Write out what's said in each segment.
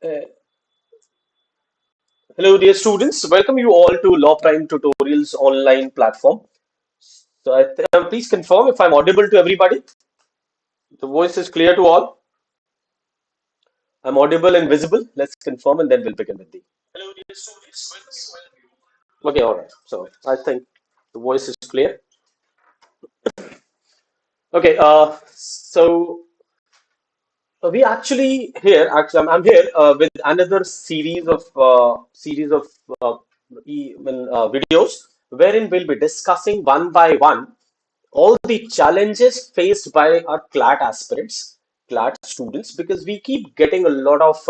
Uh, Hello, dear students. Welcome you all to LawPrime Tutorials online platform. So, please confirm if I'm audible to everybody. The voice is clear to all. I'm audible and visible. Let's confirm and then we'll begin with the. Hello, dear students. Okay, all right. So, I think the voice is clear. Okay. We actually here. Actually, I'm here with another series of uh, videos wherein we'll be discussing one by one all the challenges faced by our CLAT aspirants, CLAT students, because we keep getting a lot of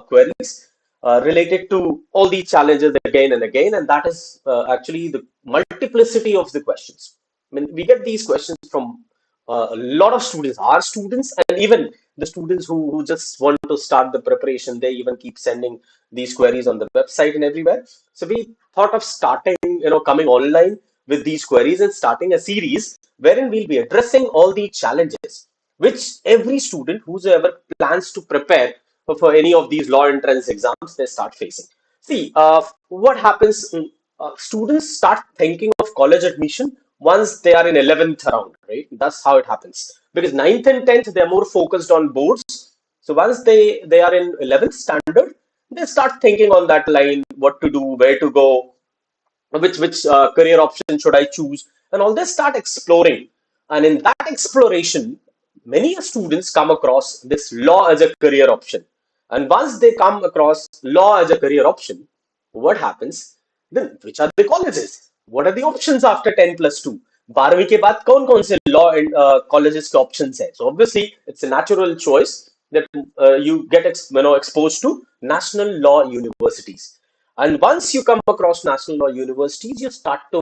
queries related to all these challenges again and again, and that is actually the multiplicity of the questions. I mean, we get these questions from a lot of students, our students, and even the students who just want to start the preparation. They even keep sending these queries on the website and everywhere. So we thought of starting, coming online with these queries and starting a series wherein we'll be addressing all the challenges which every student whosoever plans to prepare for any of these law entrance exams they start facing. See, what happens? Students start thinking of college admission once they are in 11th round, right? That's how it happens. Because ninth and 10th, they're more focused on boards. So once they are in 11th standard, they start thinking on that line, what to do, where to go, which career option should I choose, and all this start exploring. And in that exploration, many students come across this law as a career option. And once they come across law as a career option, what happens? Then which are the colleges? What are the options after 10 plus 2? 12वीं के बाद कौन कौन से law and colleges के options है? So obviously it's a natural choice that you get exposed to national law universities. And once you come across national law universities, you start to,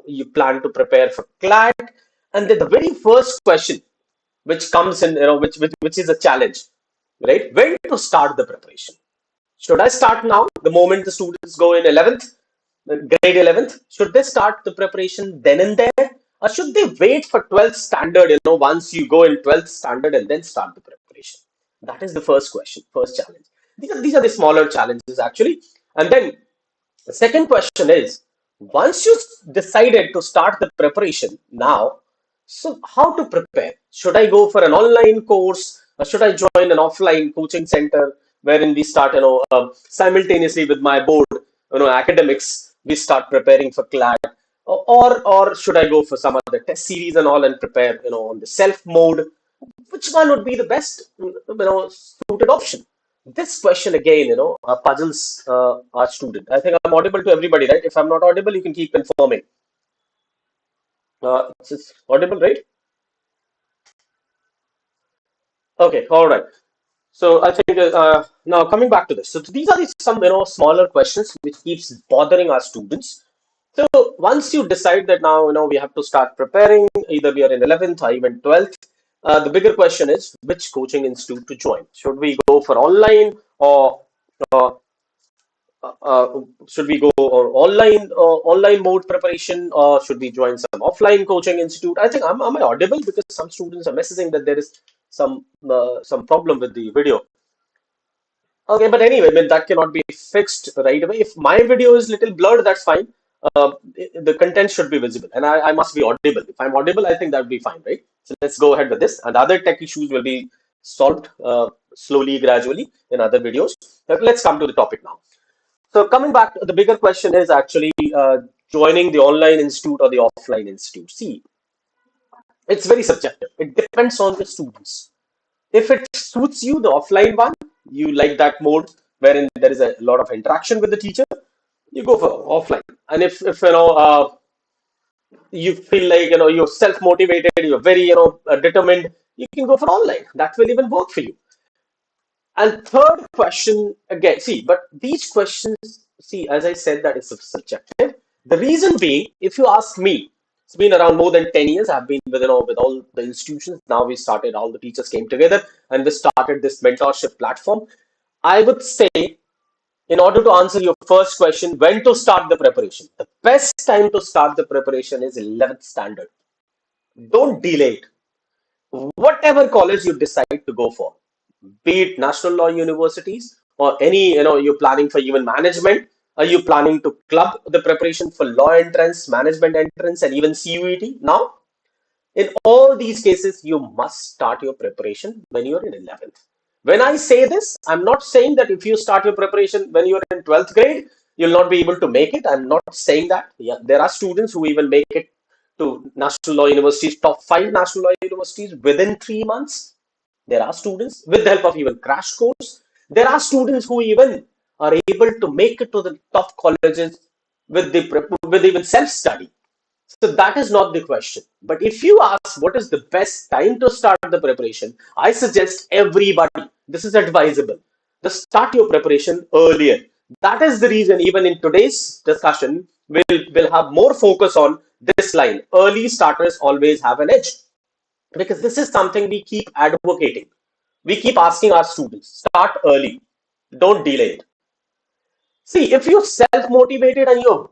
you plan to prepare for CLAT. And then the very first question which comes in, which is a challenge, right? When to start the preparation? Should I start now, the moment the students go in 11th, grade 11th? Should they start the preparation then and there? Or should they wait for 12th standard, once you go in 12th standard and then start the preparation? That is the first question, first challenge. These are the smaller challenges actually. And then the second question is, once you decided to start the preparation now, so how to prepare? Should I go for an online course or should I join an offline coaching center wherein we start, simultaneously with my board, academics, we start preparing for CLAT, or should I go for some other test series and all and prepare, on the self mode? Which one would be the best, suited option? This question again, puzzles our student. I think I'm audible to everybody, right? If I'm not audible, you can keep confirming. It's audible, right? Okay, all right. So I think now coming back to this. So these are some smaller questions which keeps bothering our students. So once you decide that now we have to start preparing, either we are in 11th or even 12th, the bigger question is which coaching institute to join. Should we go for online or uh, should we go on online mode preparation or should we join some offline coaching institute? I think am I audible because some students are messaging that there is some problem with the video. Okay, but anyway, I mean, that cannot be fixed right away. If my video is little blurred, that's fine. The content should be visible and I must be audible. If I'm audible, I think that would be fine, right? So let's go ahead with this. And other tech issues will be solved slowly, gradually in other videos. But let's come to the topic now. So coming back, the bigger question is actually joining the online institute or the offline institute. See, it's very subjective. It depends on the students. If it suits you, the offline one, you like that mode wherein there is a lot of interaction with the teacher, you go for offline. And if you feel like you're self-motivated, you're very determined, you can go for online. That will even work for you. And third question again, see, but these questions, see, as I said, that is subjective. The reason being, if you ask me, it's been around more than 10 years. I've been with all the institutions. Now we started, all the teachers came together and we started this mentorship platform. I would say, in order to answer your first question, when to start the preparation, the best time to start the preparation is 11th standard. Don't delay it. Whatever college you decide to go for, be it national law universities or any, you're planning for even management? Are you planning to club the preparation for law entrance, management entrance, and even CUET now? In all these cases, you must start your preparation when you're in 11th. When I say this, I'm not saying that if you start your preparation when you're in 12th grade, you'll not be able to make it. I'm not saying that. Yeah, there are students who even make it to national law universities, top 5 national law universities within 3 months. There are students with the help of even crash course. There are students who even are able to make it to the top colleges with even self-study. So that is not the question. But if you ask what is the best time to start the preparation, I suggest everybody, this is advisable, to start your preparation earlier. That is the reason even in today's discussion, we'll have more focus on this line. Early starters always have an edge, because this is something we keep advocating. We keep asking our students, start early, don't delay it. See, if you're self-motivated and you're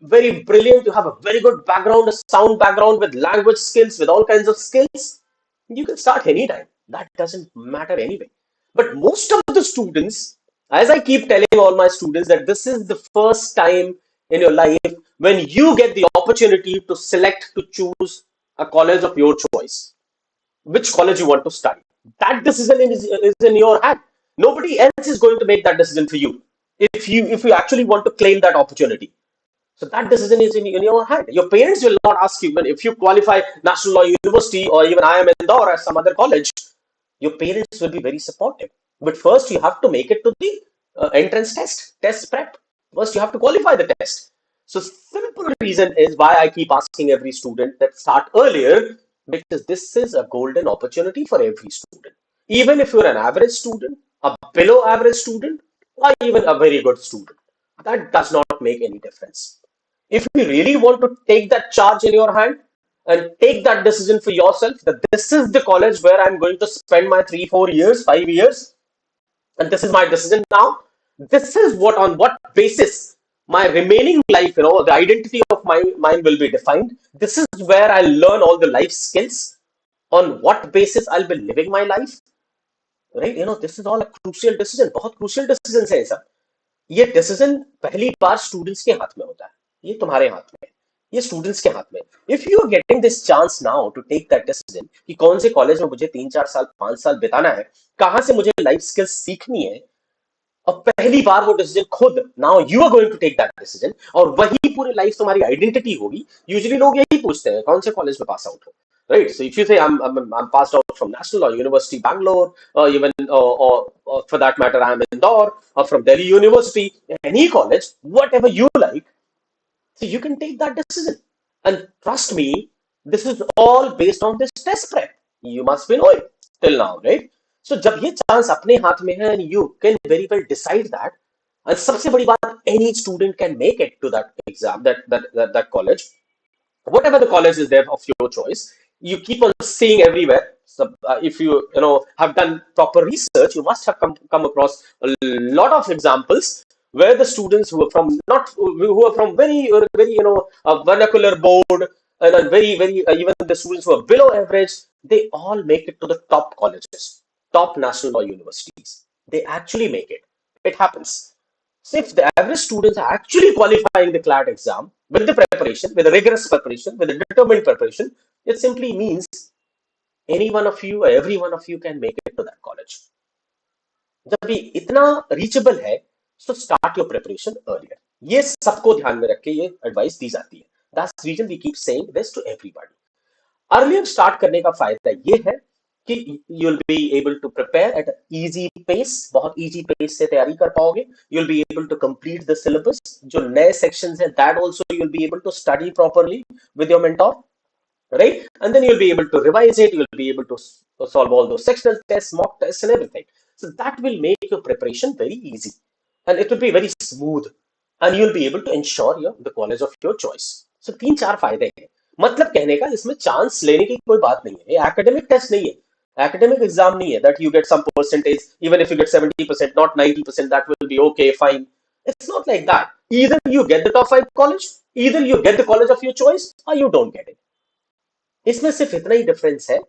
very brilliant, you have a very good background, a sound background with language skills, with all kinds of skills, you can start anytime. That doesn't matter anyway. But most of the students, as I keep telling all my students, that this is the first time in your life when you get the opportunity to select, to choose a college of your choice, which college you want to study. That decision is in your hand. Nobody else is going to make that decision for you. If you actually want to claim that opportunity, so that decision is in your hand. Your parents will not ask you, but if you qualify National Law University or even IIM Indore or some other college, your parents will be very supportive. But first, you have to make it to the entrance test prep. First, you have to qualify the test. So, simple reason is why I keep asking every student that start earlier, because this is a golden opportunity for every student. Even if you're an average student, a below average student, or even a very good student, that does not make any difference. If you really want to take that charge in your hand and take that decision for yourself, that this is the college where I'm going to spend my 3, 4 years, 5 years, and this is my decision now. This is on what basis my remaining life, the identity of my mine will be defined. This is where I'll learn all the life skills. On what basis I'll be living my life, right? This is all a crucial decision. बहुत crucial decisions है ये सब. ये decision पहली बार students के हाथ में होता है. ये तुम्हारे हाथ में है. ये स्टूडेंट्स के हाथ में. If you are getting this chance now to take that decision कि कौन से कॉलेज में मुझे 3, 4 साल 5 साल बिताना है, कहां से मुझे लाइफ स्किल्स सीखनी है, और पहली बार वो डिसीजन खुद, now you are going to take that decision, और वही पूरी लाइफ तुम्हारी आइडेंटिटी होगी. यूजुअली लोग यही पूछते हैं कौन से कॉलेज में पास आउट हो, right? So if you say I'm passed out from National or University Bangalore, or even or for that matter I'm Indore, or from Delhi University, any college, whatever you like, so you can take that decision. And trust me, this is all based on this test prep. You must be knowing till now, right? So जब ये chance अपने हाथ में है, and you can very well decide that. And सबसे बड़ी बात, any student can make it to that exam, that college, whatever the college is there of your choice. You keep on seeing everywhere. So if you have done proper research, you must have come across a lot of examples where the students who are from very vernacular board, and very even the students who are below average, they all make it to the top colleges, top national law universities. They actually make it. It happens. So if the average students are actually qualifying the CLAT exam with the preparation, with a rigorous preparation, with a determined preparation, it simply means any one of you or every one of you can make it to that college. जब ये इतना reachable है, so start your preparation earlier. ये सबको ध्यान में रख के ये advice दी जाती है. That's the reason we keep saying this to everybody. Earlier start करने का फायदा ये है कि you'll be able to prepare at an easy pace. बहुत easy pace से तैयारी कर पाओगे. You'll be able to complete the syllabus. जो नए sections हैं, that also you'll be able to study properly with your mentor, right? And then you'll be able to revise it. You'll be able to solve all those sectional tests, mock tests, and everything. So that will make your preparation very easy, and it will be very smooth, and you'll be able to ensure the college of your choice. So 3-4 फायदे हैं. मतलब कहने का इसमें chance लेने की कोई बात नहीं है. ये एकेडमिक टेस्ट नहीं है, academic exam nahi hai that you get some percentage, even if you get 70%, not 90%, that will be okay, fine. It's not like that. Either you get the top 5 college, either you get the college of your choice, or you don't get it. इसमें सिर्फ इतना ही difference है,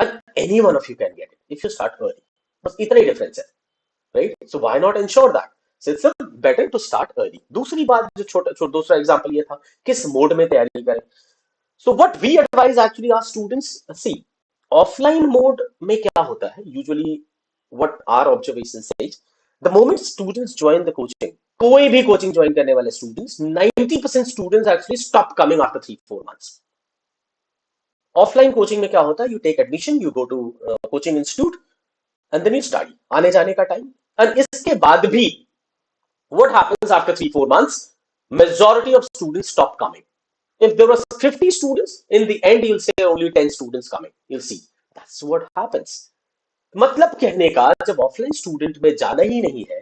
and any one of you can get it if you start early. बस इतना ही difference है. right? So why not ensure that? So it's better to start early. दूसरी बात जो दूसरा एग्जांपल ये था किस मोड में तैयारी करें. So what we advise actually our students, see, offline mode में क्या होता है usually, what our observation says, the moment students join the coaching, कोई भी coaching join करने वाले students, 90% students actually stop coming after 3-4 months. Offline coaching में क्या होता है, you take admission, you go to coaching institute and then you study, आने जाने का time. And इसके बाद भी what happens after 3-4 months, majority of students stop coming. If there was 50 students, in the end you'll say only 10 students coming. You'll see. That's what happens. मतलब कहने का, जब ऑफलाइन स्टूडेंट में जाना ही नहीं है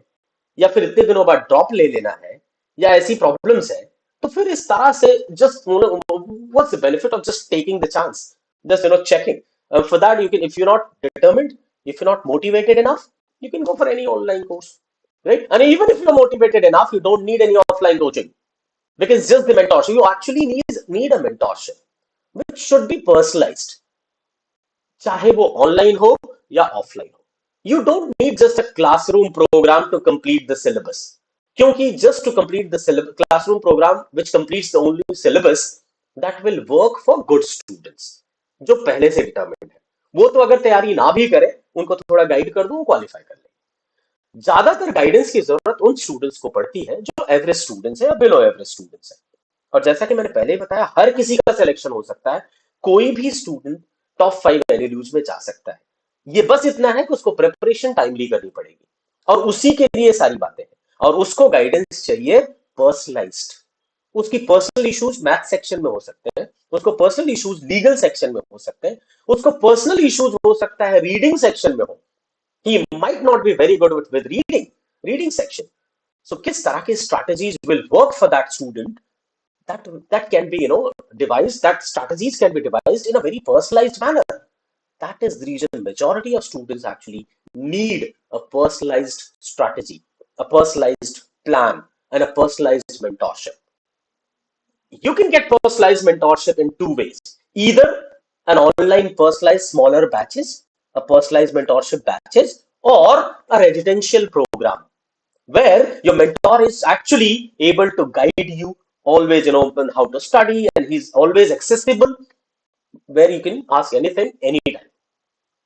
या फिर इतने दिनों बाद ड्रॉप ले लेना है या ऐसी प्रॉब्लम्स है, तो फिर इस तरह से just what's the benefit of just taking the chance, just checking. For that you can, if you're not determined, if you're not motivated enough, you can go for any online course, right? And even if you're motivated enough, you don't need any offline coaching. Because just the mentorship, you actually need a mentorship, which should be personalized. चाहे वो online हो या offline हो. You don't need just a classroom program to complete the syllabus. क्योंकि just to complete the classroom program which completes the only syllabus, that will work for good students, जो पहले से determined है. वो तो अगर तैयारी ना भी करे, उनको थोड़ा गाइड कर दो, वो क्वालिफाई कर ले. ज्यादातर गाइडेंस की जरूरत उन स्टूडेंट्स को पड़ती है जो एवरेज स्टूडेंट्स है या बिलो एवरेज स्टूडेंट्स है. और जैसा कि मैंने पहले ही बताया, हर किसी का सिलेक्शन हो सकता है. कोई भी स्टूडेंट टॉप 5 एलएलयूज में जा सकता है. ये बस इतना है कि उसको प्रिपरेशन टाइमली करनी पड़ेगी और उसी के लिए सारी बातें हैं. और उसको गाइडेंस चाहिए पर्सनलाइज्ड. उसकी पर्सनल इश्यूज मैथ सेक्शन में हो सकते हैं, उसको पर्सनल इश्यूज लीगल सेक्शन में हो सकते हैं, उसको पर्सनल इश्यूज हो सकता है रीडिंग सेक्शन में हो. He might not be very good with reading section. So किस तरह के strategies will work for that student, that can be devised, that strategies can be devised in a very personalized manner. That is the reason majority of students actually need a personalized strategy, a personalized plan, and a personalized mentorship. You can get personalized mentorship in two ways: either an online personalized smaller batches, a personalized mentorship batches, or a residential program where your mentor is actually able to guide you always, on how to study, and he's always accessible, where you can ask anything anytime.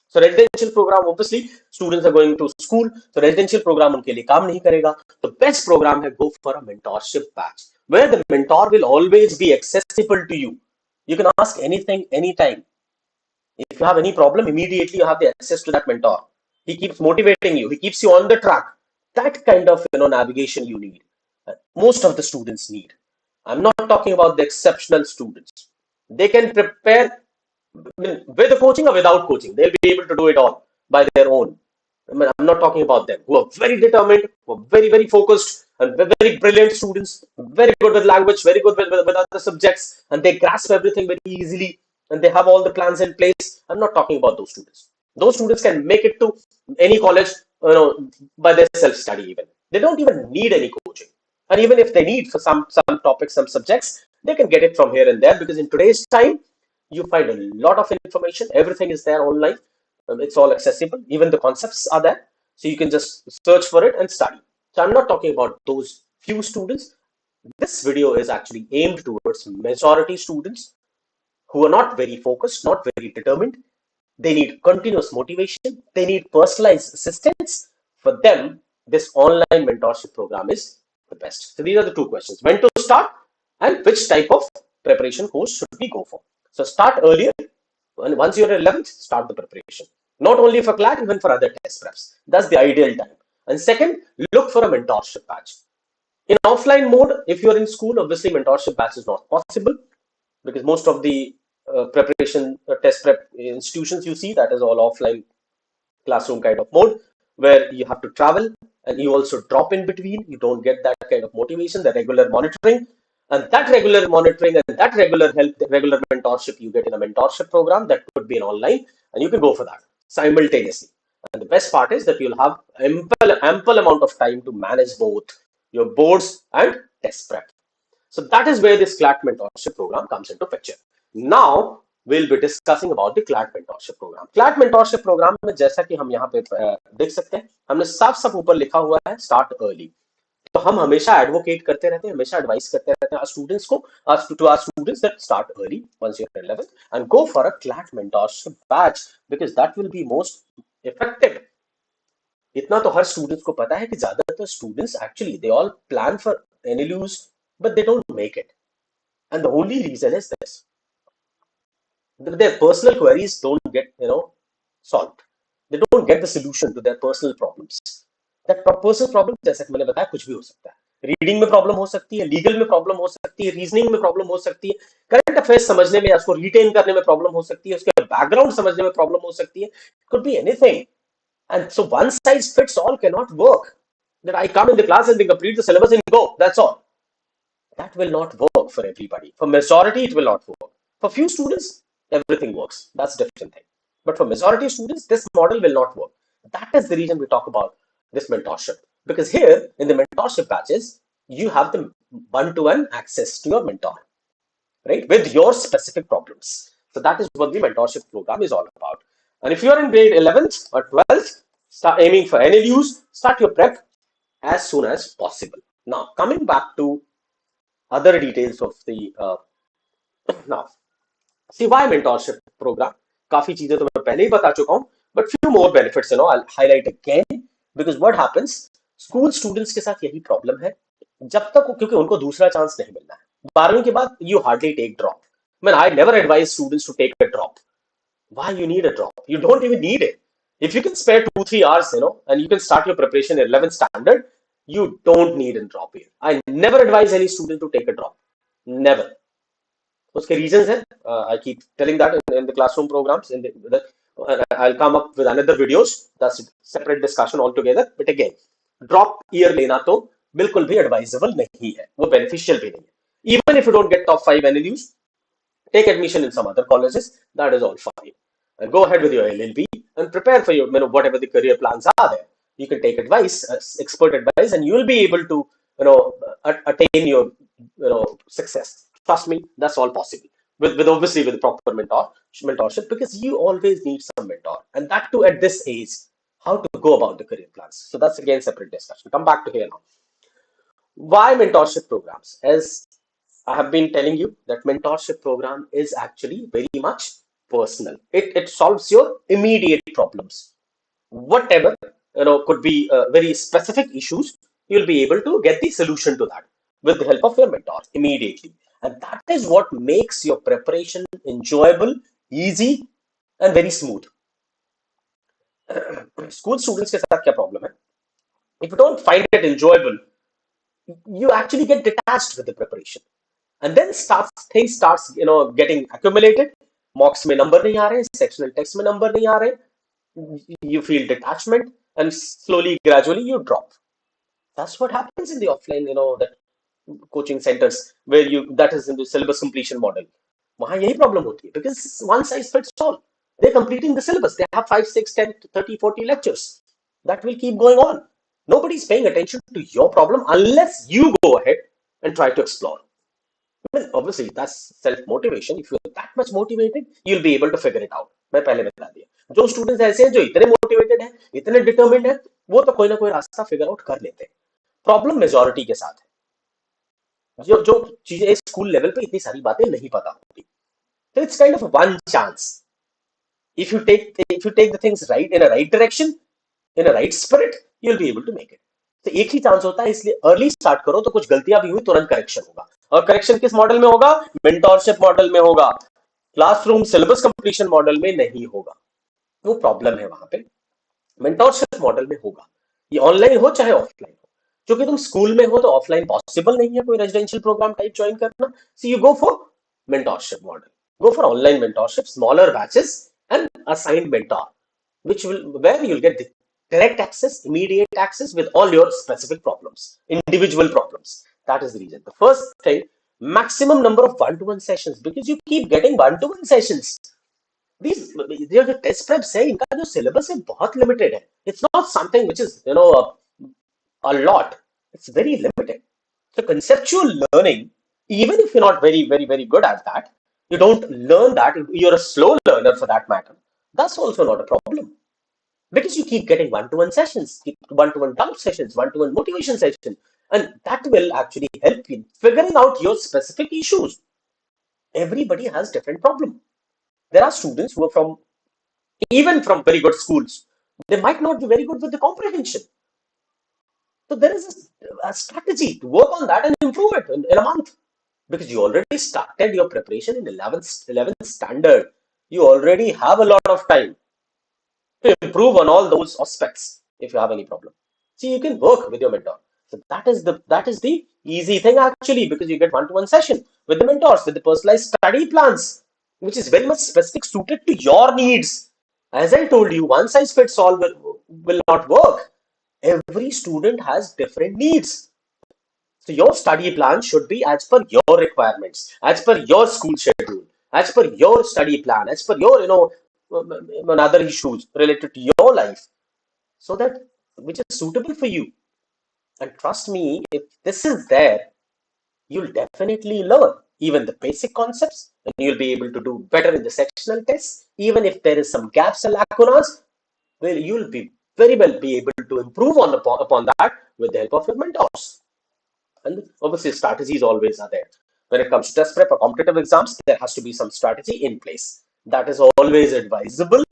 So residential program, obviously students are going to school, so residential program उनके लिए काम नहीं करेगा. The best program है, go for a mentorship batch where the mentor will always be accessible to you. You can ask anything anytime. If you have any problem, immediately you have the access to that mentor. He keeps motivating you, he keeps you on the track. That kind of navigation you need. Most of the students need. I'm not talking about the exceptional students. They can prepare with coaching or without coaching. They'll be able to do it all by their own. I'm not talking about them who are very determined, who are very, very focused, and very brilliant students, very good with language, very good with other subjects, and they grasp everything very easily, and they have all the plans in place. I'm not talking about those students. Those students can make it to any college, by their self-study even. They don't even need any coaching. And even if they need for some topics, some subjects, they can get it from here and there, because in today's time, you find a lot of information. Everything is there online. It's all accessible. Even the concepts are there. So you can just search for it and study. So I'm not talking about those few students. This video is actually aimed towards majority students who are not very focused, not very determined. They need continuous motivation. They need personalized assistance. For them, this online mentorship program is the best. So these are the two questions: when to start and which type of preparation course should we go for. So start earlier. And once you're 11th, start the preparation. Not only for CLAT, even for other test preps. That's the ideal time. And second, look for a mentorship batch. In offline mode, if you're in school, obviously mentorship batch is not possible, because most of the preparation test prep institutions you see, that is all offline classroom kind of mode, where you have to travel and you also drop in between. You don't get that kind of motivation, the regular monitoring. And that regular monitoring and that regular help, the regular mentorship you get in a mentorship program, that could be an online, and you can go for that simultaneously. And the best part is that you'll have ample amount of time to manage both your boards and test prep. So that is where this CLAT mentorship program comes into picture. Now, we'll be discussing about the CLAT Mentorship Program. CLAT Mentorship Program में जैसा कि हम यहाँ पे देख सकते हैं, हमने साफ साफ ऊपर लिखा हुआ है स्टार्ट अर्ली। तो हम हमेशा एडवोकेट करते रहते हैं, हमेशा एडवाइस करते रहते हैं स्टूडेंट्स को, to our students, that start early once you're 11 and go for a CLAT mentorship batch because that will be most effective. इतना तो हर स्टूडेंट्स को पता है कि ज्यादातर students actually they all plan for NLUs but they don't make it, and the only reason is this: their personal queries don't get solved. They don't get the solution to their personal problems. That personal problem, जैसे कि मैंने बताया, कुछ भी हो सकता है। Reading में प्रॉब्लम हो सकती है, लीगल में प्रॉब्लम हो सकती है, रीजनिंग में प्रॉब्लम हो सकती है, करंट अफेयर्स समझने में, उसको रिटेन करने में प्रॉब्लम हो सकती है, उसके बैकग्राउंड समझने में प्रॉब्लम हो सकती है, could be anything. And so one size fits all cannot work. That I come in the class and they complete the syllabus and go, that's all. That will not work for everybody. For majority, it will not work. For few students, everything works. That's a different thing. But for majority of students, this model will not work. That is the reason we talk about this mentorship. Because here in the mentorship batches, you have the one-to-one access to your mentor, right? With your specific problems. So that is what the mentorship program is all about. And if you are in grade 11th or 12th, start aiming for NLUs, start your prep as soon as possible. Now, coming back to other details of the now, see why mentorship program. काफी चीजें तो मैं पहले ही बता चुका हूं, but few more benefits, I'll highlight again, because what happens, school students के साथ यही problem है, जब तक क्योंकि उनको दूसरा चांस नहीं मिलना है। 12वीं के बाद you hardly take drop. I never advise students to take a drop. Why you need a drop? You don't even need it. If you can spare 2-3 hours, and you can start your preparation at 11th standard, you don't need a drop here. I never advise any student to take a drop. Never. Uske reasons hai, I keep telling that in the classroom programs. I'll come up with another videos. That's a separate discussion altogether. But again, drop year lena to bilkul bhi advisable nahi hai. वो beneficial bhi nahi hai. Even if you don't get top 5 NLUs, take admission in some other colleges. That is all fine. And go ahead with your LLB and prepare for your, whatever the career plans are there. You can take advice, expert advice, and you will be able to, attain your, success. Trust me, that's all possible. With obviously with proper mentorship, because you always need some mentor, and that too at this age. How to go about the career plans. So that's again separate discussion. Come back to here now. Why mentorship programs? As I have been telling you, that mentorship program is actually very much personal. It solves your immediate problems. Whatever could be very specific issues, you'll be able to get the solution to that with the help of your mentor immediately. And that is what makes your preparation enjoyable, easy, and very smooth. School students के साथ क्या problem है? If you don't find it enjoyable, you actually get detached with the preparation. And then things starts getting accumulated. Mocks में number नहीं आ रहे, sectional text में number नहीं आ रहे. You feel detachment, and slowly, gradually, you drop. That's what happens in the offline, that coaching centers where that is in the syllabus completion model. वहाँ यही problem होती है, because one size fits all. They're completing the syllabus. They have 5, 6, 10, 30, 40 lectures. That will keep going on. Nobody's paying attention to your problem unless you go ahead and try to explore. Obviously, that's self-motivation. If you're that much motivated, you'll be able to figure it out. मैं पहले बता दिया। जो students ऐसे हैं जो इतने motivated हैं, इतने डिटरमिन्ड हैं, वो तो कोई ना कोई रास्ता फिगर आउट कर लेते हैं। प्रॉब्लम मेजॉरिटी के साथ है, जो चीजें स्कूल लेवल पे इतनी सारी बातें नहीं पता होती। So it's kind of one chance. If you take the things right in a right direction, in a right spirit, you'll be able to make it. तो एक ही चांस होता है, इसलिए अर्ली स्टार्ट करो, तो कुछ गलतियां भी हुई तुरंत करेक्शन होगा। और करेक्शन किस मॉडल में होगा? मेंटरशिप मॉडल में होगा। क्लासरूम सिलेबस कंप्लीशन मॉडल में नहीं होगा। वो प्रॉब्लम है वहां पे। मेंटरशिप मॉडल में होगा, ये ऑनलाइन हो चाहे ऑफलाइन हो। क्योंकि तुम स्कूल में हो तो ऑफलाइन पॉसिबल नहीं है कोई रेजिडेंशियल प्रोग्राम टाइप ज्वाइन करना। So you go for mentorship model, go for online mentorship, smaller batches, and assigned mentor, where you'll get direct access, immediate access with all your specific problems, individual problems. That is the reason. The first thing, maximum number of one-to-one sessions, because you keep getting one-to-one sessions. These जो test preps है, इनका जो syllabus है बहुत limited है. It's not something which is a lot. It's very limited. So conceptual learning, even if you're not very, very, very good at that, you don't learn that, you're a slow learner for that matter, that's also not a problem. Because you keep getting one-to-one sessions, keep one-to-one doubt sessions, one-to-one motivation session, and that will actually help you figuring out your specific issues. Everybody has different problem. There are students who are from even from very good schools. They might not be very good with the comprehension. So there is a strategy to work on that and improve it in a month. Because you already started your preparation in 11th standard. You already have a lot of time to improve on all those aspects if you have any problem. So you can work with your mentor. So that is the easy thing actually, because you get one-to-one session with the mentors with the personalized study plans, which is very much specific suited to your needs. As I told you, one size fits all will not work. Every student has different needs. So your study plan should be as per your requirements, as per your school schedule, as per your study plan, as per your other issues related to your life, so that which is suitable for you. And trust me, if this is there, you'll definitely learn even the basic concepts, and you'll be able to do better in the sectional tests. Even if there is some gaps and lacunas, well, you'll be very well be able to improve upon that with the help of your mentors. And obviously, strategies always are there. When it comes to test prep or competitive exams, there has to be some strategy in place. That is always advisable,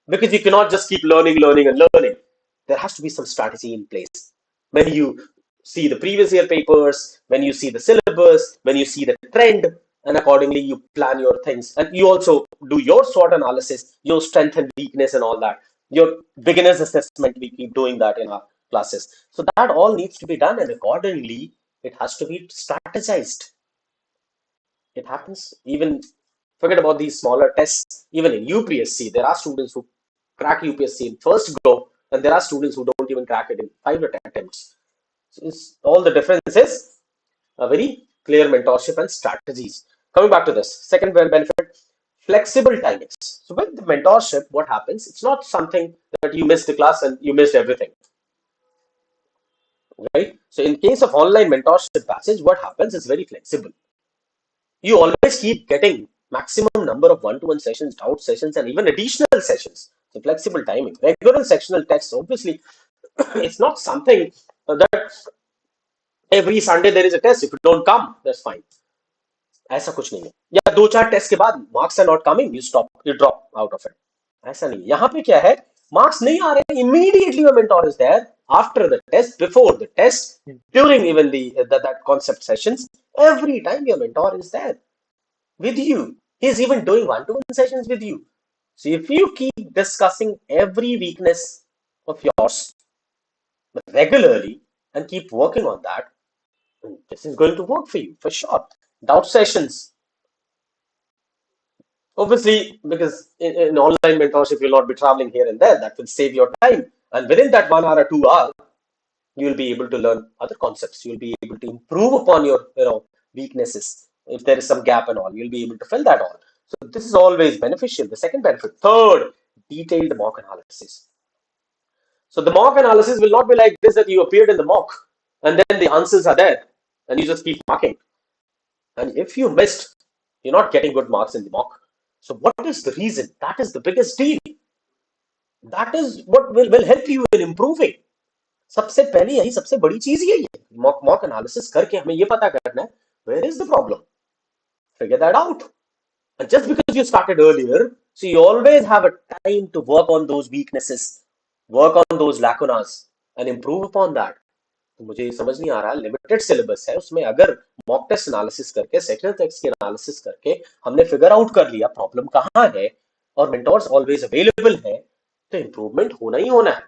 because you cannot just keep learning, learning, and learning. There has to be some strategy in place. When you see the previous year papers, when you see the syllabus, when you see the trend, and accordingly you plan your things. And you also do your SWOT analysis, your strength and weakness, and all that. Your beginner's assessment, we keep doing that in our classes. So that all needs to be done, and accordingly, it has to be strategized. It happens even, forget about these smaller tests, even in UPSC, there are students who crack UPSC in first go, and there are students who don't even crack it in 5 attempts. So all the difference is a very clear mentorship and strategies. Coming back to this, second benefit, flexible timings. So with the mentorship, what happens? It's not something that you missed the class and you missed everything, right? So in case of online mentorship batches, what happens is very flexible. You always keep getting maximum number of one-to-one sessions, doubt sessions, and even additional sessions. So flexible timing. Regular sectional tests, obviously, it's not something that every Sunday there is a test. If you don't come, that's fine. ऐसा कुछ नहीं है. या दो चार test के बाद marks are not coming, you drop out of it. ऐसा नहीं. यहाँ पे क्या है? Marks नहीं आ रहे. Immediately your mentor is there. After the test, before the test, during even that concept sessions, every time your mentor is there with you. He's even doing one-to-one sessions with you. So if you keep discussing every weakness of yours regularly and keep working on that, this is going to work for you for sure. Doubt sessions. Obviously, because in online mentorship, you'll not be traveling here and there. That will save your time. And within that 1 hour or 2 hours, you'll be able to learn other concepts. You'll be able to improve upon your weaknesses. If there is some gap and all, you'll be able to fill that all. So this is always beneficial. The second benefit. Third, detailed mock analysis. So the mock analysis will not be like this, that you appeared in the mock and then the answers are there and you just keep marking. And if you missed, you're not getting good marks in the mock. So what is the reason? That is the biggest deal. That is what will help you in improving. सबसे पहले यही सबसे बड़ी चीज यही है. Mock analysis करके हमें ये पता करना है where is the problem. Figure that out. And just because you started earlier, so you always have a time to work on those weaknesses, work on those lacunas, and improve upon that. तो मुझे ये समझ नहीं आ रहा, limited syllabus है, उसमें अगर mock test analysis करके सेक्शनल टेक्स्ट की एनालिसिस करके हमने फिगर आउट कर लिया प्रॉब्लम कहाँ है और मेंटोर्स ऑलवेज अवेलेबल है, तो इंप्रूवमेंट होना ही होना है.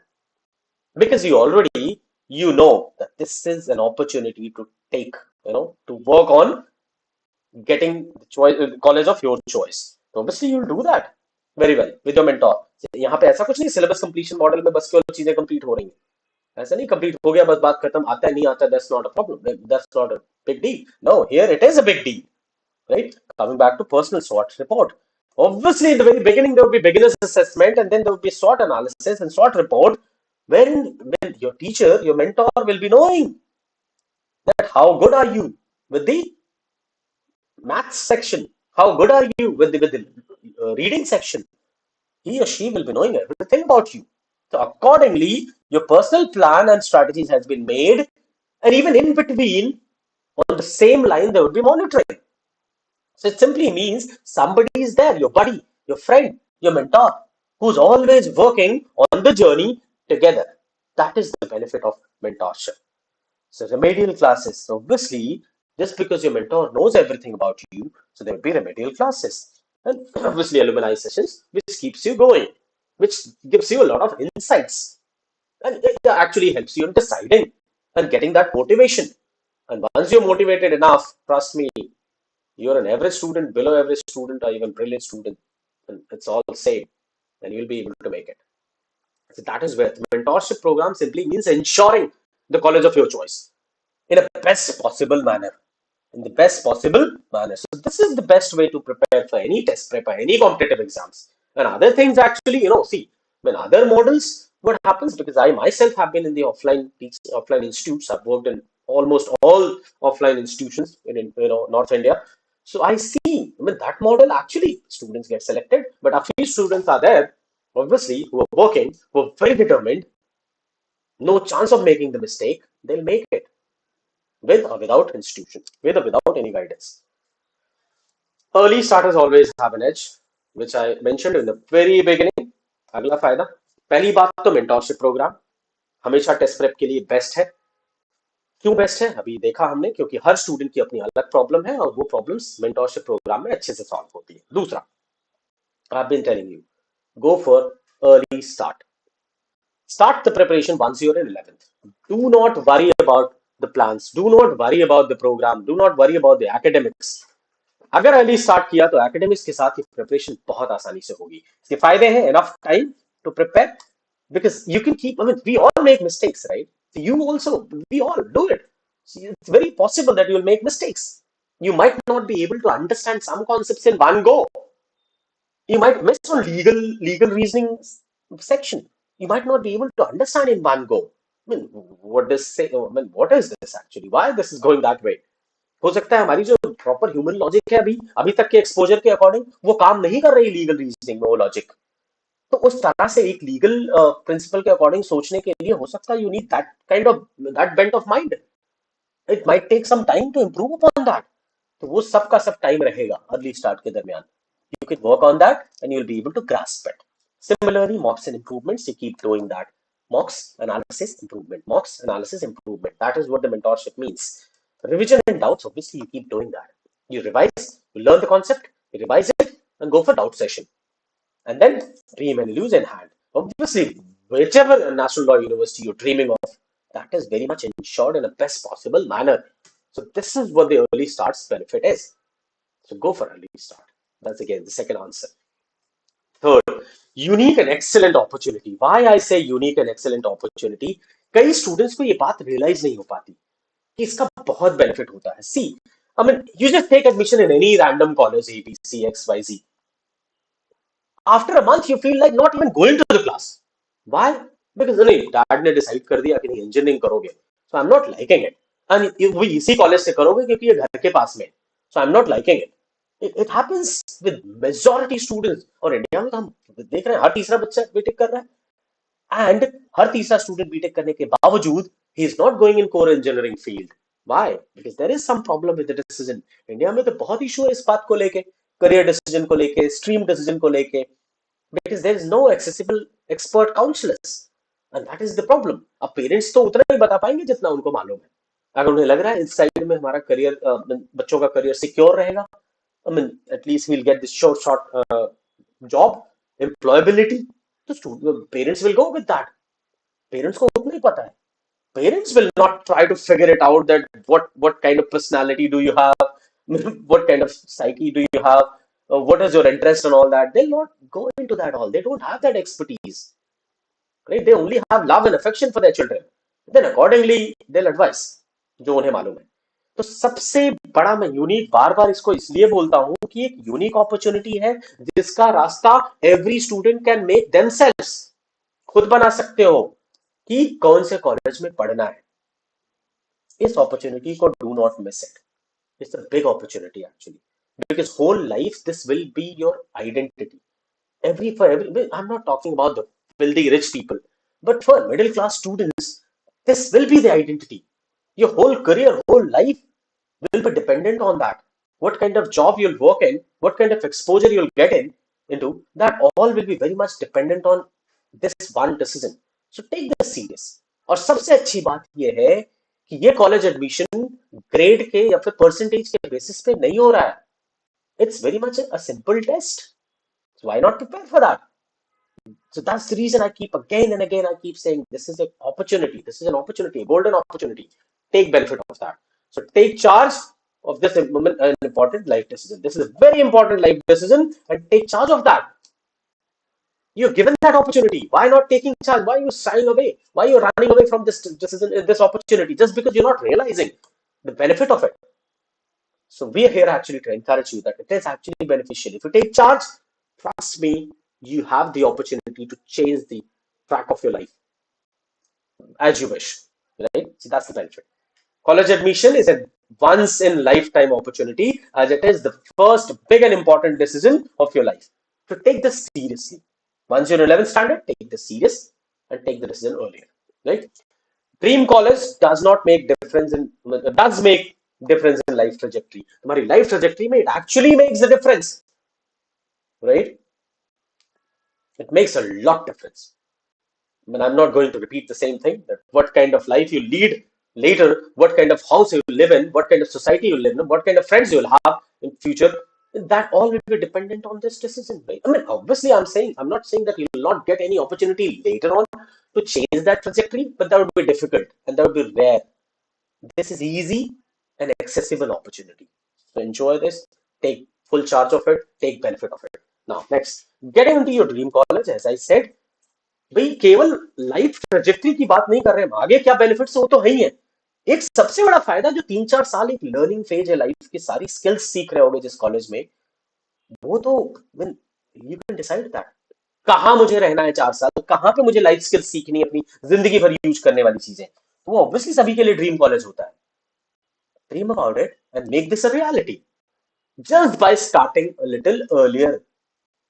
Because you know that this is an opportunity to take, to work on getting the choice, college of your choice. So obviously you'll do that very well with your mentor. यहाँ पे ऐसा कुछ नहीं, syllabus completion model में बस केवल चीजें complete हो रही हैं. ऐसा नहीं कंप्लीट हो गया बस बात खत्म, आता है नहीं आता, that's not a problem, that's not a big deal. No, here it is a big deal, right? Coming back to personal SWOT report. Obviously, in the very beginning, there will be beginner's assessment, and then there will be SWOT analysis and SWOT report, when your teacher, your mentor will be knowing that how good are you with the maths section, How good are you with the reading section? He or she will be knowing everything about you. So accordingly, your personal plan and strategies has been made, and even in between, on the same line, there would be monitoring. So it simply means somebody is there, your buddy, your friend, your mentor, who's always working on the journey together. That is the benefit of mentorship. So remedial classes. So obviously, just because your mentor knows everything about you, so there will be remedial classes. And obviously alumni sessions, which keeps you going, which gives you a lot of insights. And it actually helps you in deciding and getting that motivation. And once you're motivated enough, trust me, you're an average student, below average student, or even brilliant student, and it's all the same, and you'll be able to make it. So that is where the mentorship program simply means ensuring the college of your choice in a best possible manner. In the best possible manner. So this is the best way to prepare for any test prep or any competitive exams. And other things actually, see, when other models, what happens, because I myself have been in the offline institutes, I've worked in almost all offline institutions in North India. So I see, that model actually students get selected, but a few students are there, obviously, who are working, who are very determined, no chance of making the mistake, they'll make it with or without institution, with or without any guidance. Early starters always have an edge, which I mentioned in the very beginning. अगला फायदा, पहली बात तो mentorship program हमेशा test prep के लिए best है. क्यों बेस्ट है अभी देखा हमने, क्योंकि हर स्टूडेंट की अपनी अलग प्रॉब्लम है और वो प्रॉब्लम्स मेंटोरशिप प्रोग्राम में अच्छे से सॉल्व होती है. दूसरा, I've been telling you, go for early start. Start the preparation once you're in 11th. Do not worry about the plans. Do not worry about the program. Do not worry about the academics. अगर early start किया तो academics के साथ ही preparation बहुत आसानी से होगी. इसके फायदे हैं, enough time to prepare, because you can keep, we all make mistakes, right? You also, we all do it. So it's very possible that you will make mistakes. You might not be able to understand some concepts in one go. You might miss on legal reasoning section. You might not be able to understand in one go. What does say? What is this actually? Why this is going that way? हो सकता है हमारी जो proper human logic है अभी अभी तक के एक्सपोजर के अकॉर्डिंग वो काम नहीं कर रही लीगल रीजनिंग में वो लॉजिक. तो उस तरह से एक लीगल प्रिंसिपल के अकॉर्डिंग सोचने के लिए हो सकता है you need that kind of that bent of mind. It might take some time to improve upon that. तो वो सब का सब टाइम रहेगा अर्ली स्टार्ट के दरमियान. You can work on that and you'll be able to grasp it. Similarly, mocks and improvements, you keep doing that. Mocks, analysis, improvement. Mocks, analysis, improvement. That is what the mentorship means. Revision and doubts, obviously, you keep doing that. You revise, you learn the concept, you revise it, and go for doubt session. And then dream and illusion in hand. Obviously, whichever national law university you're dreaming of, that is very much ensured in the best possible manner. So this is what the early starts benefit is. So go for early start. That's again the second answer. Third, unique and excellent opportunity. Why I say unique and excellent opportunity? कई students को ये बात realise नहीं हो पाती कि इसका बहुत बेनिफिट होता है. सी, you just take admission in any random college, A, B, C, X, Y, Z. After a month, you feel like not even going to the class. Why? Because नहीं, dad ने decide कर दिया कि नहीं engineering करोगे. So I'm not liking it. And वो इसी college से करोगे क्योंकि ये घर के पास में. So I'm not liking it. It happens with majority students. और इंडिया में तो हम देख रहे हैं हर तीसरा बच्चा बीटेक कर रहा है. एंड हर तीसरा स्टूडेंट बीटेक करने के बावजूद ही is not going in core engineering field. Why? Because there is some problem with the decision. India में तो बहुत इशू है इस बात को लेके, करियर डिसीजन को लेके, स्ट्रीम डिसीजन को लेके, because there is no accessible expert counsellors. And that is the problem. अब पेरेंट्स तो उतना ही बता पाएंगे जितना उनको मालूम है. अगर उन्हें लग रहा है इस साइड में हमारा करियर, बच्चों का करियर सिक्योर रहेगा, at least he'll get this short job, employability. So parents will go with that. Parents को उतना ही पता है. Parents will not try to figure it out that what kind of personality do you have, what kind of psyche do you have, what is your interest and all that. They'll not go into that all. They don't have that expertise. Right? They only have love and affection for their children. Then accordingly they'll advise जो उन्हें मालूम है. तो सबसे बड़ा मैं unique बार बार इसको इसलिए बोलता हूं कि एक यूनिक अपॉर्चुनिटी है जिसका रास्ता every student can make themselves. खुद बना सकते हो कि कौन से कॉलेज में पढ़ना है. इस अपॉर्चुनिटी को do not miss it. It's a big opportunity actually. because whole life this will be your identity. For every, I'm not talking about the wealthy rich people, but for middle class students, this will be the identity. Your whole career, whole life will be dependent on that. What kind of job you'll work in, what kind of exposure you'll get into, that all will be very much dependent on this one decision. So take this serious. और सबसे अच्छी बात ये है कि ये college admission grade के या फिर परसेंटेज के बेसिस पे नहीं हो रहा है. It's very much a simple test. So why not prepare for that? So that's the reason I keep again and again I keep saying this is an opportunity. This is an opportunity, a golden opportunity. Take benefit of that. So take charge of this important life decision. This is a very important life decision, and take charge of that. You're given that opportunity. Why not taking charge? Why are you shying away? Why are you running away from this decision, this opportunity? Just because you're not realizing the benefit of it. So we are here actually to encourage you that it is actually beneficial. If you take charge, trust me, you have the opportunity to change the track of your life as you wish, right? So that's the benefit. College admission is a once in lifetime opportunity, as it is the first big and important decision of your life. So take this seriously. Once you're in 11th standard, take this serious and take the decision earlier, right? Dream college does not make difference in does make difference in life trajectory. तुम्हारी life trajectory में it actually makes a difference, right? It makes a lot difference. I mean, I'm not going to repeat the same thing. That what kind of life you lead later, what kind of house you live in, what kind of society you live in, what kind of friends you'll have in future, that all will be dependent on this decision, right? I mean, obviously, I'm not saying that you will not get any opportunity later on to change that trajectory, but that would be difficult and that would be rare. This is easy and accessible opportunity. So enjoy this, take full charge of it, take benefit of it. Now, next, getting into your dream college, as I said, भाई केवल life trajectory की बात नहीं कर रहे हम, आगे क्या बेनिफिट्स वो तो है ही है. एक सबसे बड़ा फायदा जो 3-4 साल एक लर्निंग फेज है लाइफ की, सारी स्किल्स सीख रहे होगे जिस कॉलेज में, वो तो यू कैन डिसाइड दैट कहाँ मुझे रहना है 4 साल, कहाँ पे मुझे लाइफ स्किल्स सीखनी है अपनी जिंदगी भर यूज करने वाली चीजें, तो वो ऑब्वियसली सभी के लिए ड्रीम कॉलेज होता है. Dream about it and make this a reality just by starting a little earlier.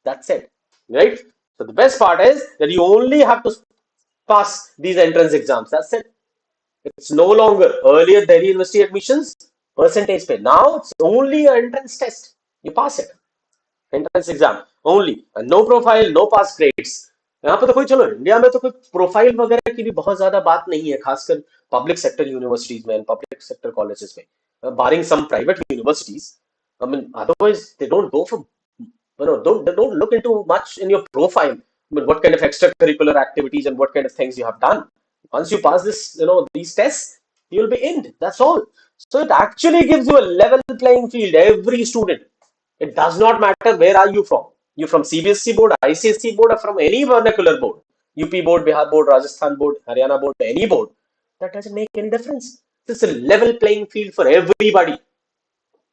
That's it, right? So the best part is that you only have to pass these entrance exams. That's it. It's no longer earlier Delhi University admissions percentage pay. Now it's only an entrance test. You pass it. Entrance exam only. And no profile, no pass grades. यहाँ पे तो कोई, चलो India में तो कोई profile वगैरह की भी बहुत ज्यादा बात नहीं है, खासकर पब्लिक सेक्टर यूनिवर्सिटीज में, पब्लिक सेक्टर कॉलेजेस में, barring some private universities. I mean, otherwise they don't go for, they don't look into much in your profile. I mean, what kind of extracurricular activities and what kind of things you have done. Once you pass this, these tests, you'll be in. That's all. So it actually gives you a level playing field. Every student. It does not matter where are you from. You from CBSE board, ICSE board, or from any vernacular board. UP board, Bihar board, Rajasthan board, Haryana board, any board. That doesn't make any difference. It's a level playing field for everybody.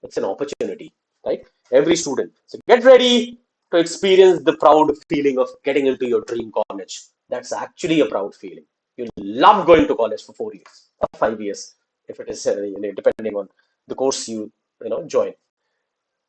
It's an opportunity, right? Every student. So get ready to experience the proud feeling of getting into your dream college. That's actually a proud feeling. You'll love going to college for 4 years or 5 years, if it is depending on the course join.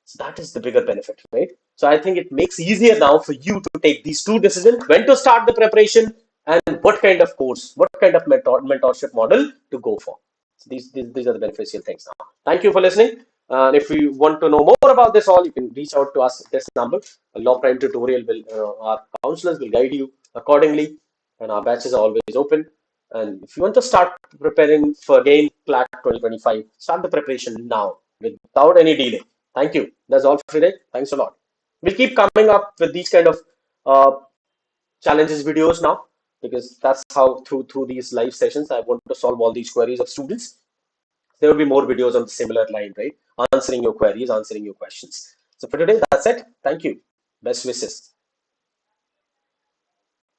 So that is the bigger benefit, right? So I think it makes easier now for you to take these two decisions: when to start the preparation and what kind of course, what kind of mentorship model to go for. So these are the beneficial things now. Thank you for listening. And if you want to know more about this all, you can reach out to us at this number. A LawPrime tutorial will, our counselors will guide you accordingly, and our batches are always open. And if you want to start preparing for again CLAT 2025, start the preparation now without any delay. Thank you. That's all for today. Thanks a lot. We'll keep coming up with these kind of uh, challenges videos now, because that's how through these live sessions I want to solve all these queries of students. There will be more videos on the similar line, right? Answering your queries, answering your questions. So for today, that's it. Thank you. Best wishes.